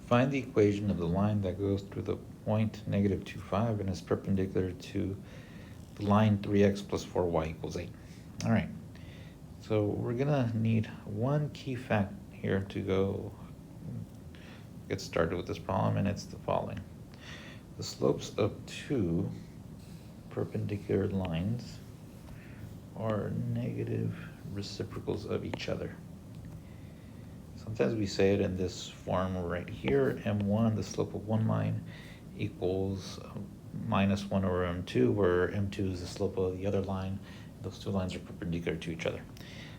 Find the equation of the line that goes through the point negative 2, 5 and is perpendicular to the line 3x plus 4y equals 8. All right, so we're gonna need one key fact here to go get started with this problem, and it's the following. The slopes of two perpendicular lines are negative reciprocals of each other. Sometimes we say it in this form right here, m1, the slope of one line, equals minus 1 over m2, where m2 is the slope of the other line. Those two lines are perpendicular to each other.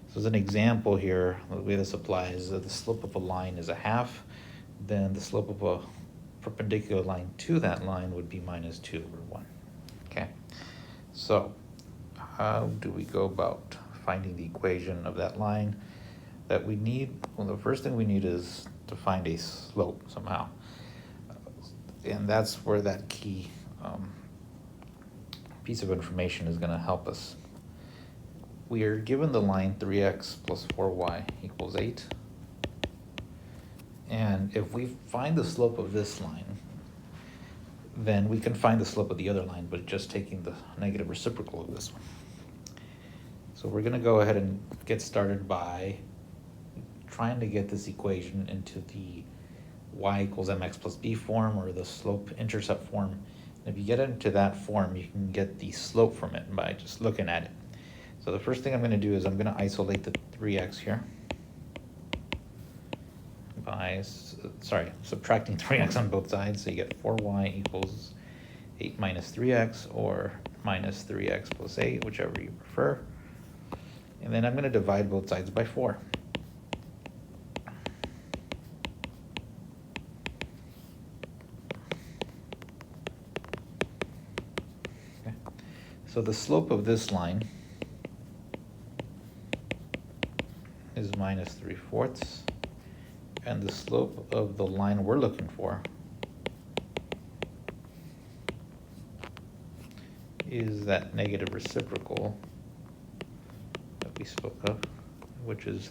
So as an example here, the way this applies is that the slope of a line is a half, then the slope of a perpendicular line to that line would be minus 2 over 1. Okay, so how do we go about finding the equation of that line that we need? Well, the first thing we need is to find a slope somehow. And that's where that key piece of information is going to help us. We are given the line 3x plus 4y equals 8. And if we find the slope of this line, then we can find the slope of the other line, but just taking the negative reciprocal of this one. So we're going to go ahead and get started by trying to get this equation into the y equals mx plus b form, or the slope-intercept form. And if you get it into that form, you can get the slope from it by just looking at it. So the first thing I'm going to do is I'm going to isolate the 3x here by, subtracting 3x on both sides. So you get 4y equals 8 minus 3x, or minus 3x plus 8, whichever you prefer. And then I'm going to divide both sides by 4. Okay. So the slope of this line is minus 3/4, and the slope of the line we're looking for is that negative reciprocal that we spoke of, which is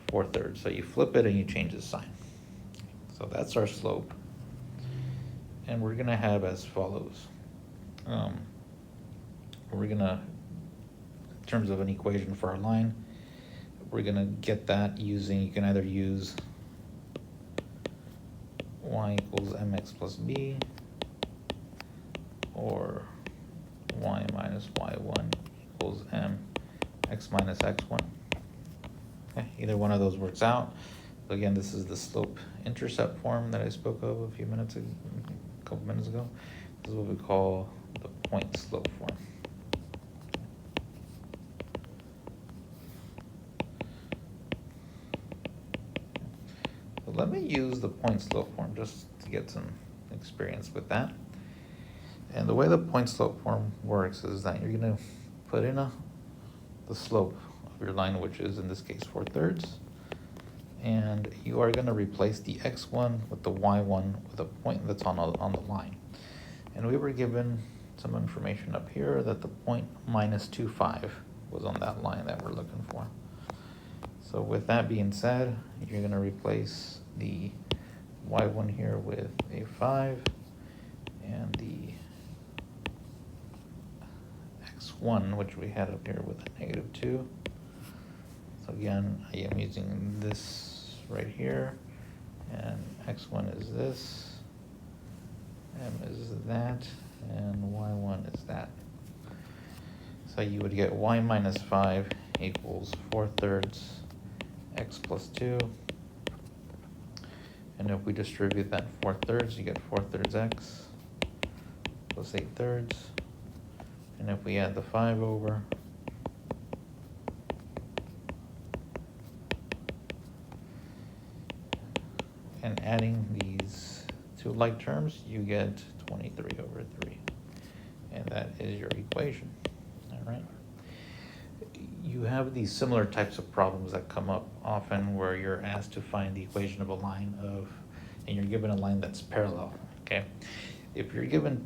4/3. So you flip it and you change the sign. So that's our slope, and we're going to have as follows. We're going to, in terms of an equation for our line, we're going to get that using, you can either use y equals mx plus b, or y minus y1 equals mx minus x1. Okay, either one of those works out. So again, this is the slope-intercept form that I spoke of a couple minutes ago. This is what we call the point-slope form. So let me use the point-slope form just to get some experience with that. And the way the point-slope form works is that you're going to put in the slope of your line, which is in this case 4/3, and you are going to replace the x1 with the y1 with a point that's on the line. And we were given some information up here that the point minus 2, 5 was on that line that we're looking for. So with that being said, you're going to replace the y1 here with a 5, and the x1, which we had up here, with a negative 2. So again, I am using this right here, and x1 is this, m is that, and y1 is that. So you would get y minus 5 equals 4/3 x plus 2. And if we distribute that 4/3, you get 4/3 x plus 8/3. And if we add the 5 over, and adding these two like terms, you get 23/3. And that is your equation. All right. You have these similar types of problems that come up often where you're asked to find the equation of a line and you're given a line that's parallel. Okay. If you're given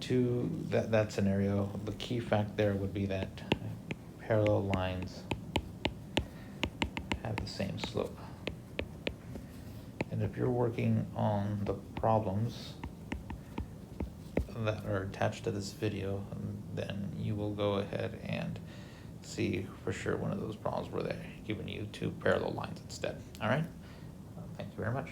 that scenario, the key fact there would be that parallel lines have the same slope. And And if you're working on the problems that are attached to this video, then you will go ahead and see for sure one of those problems where they're giving you two parallel lines instead. All right? Thank you very much.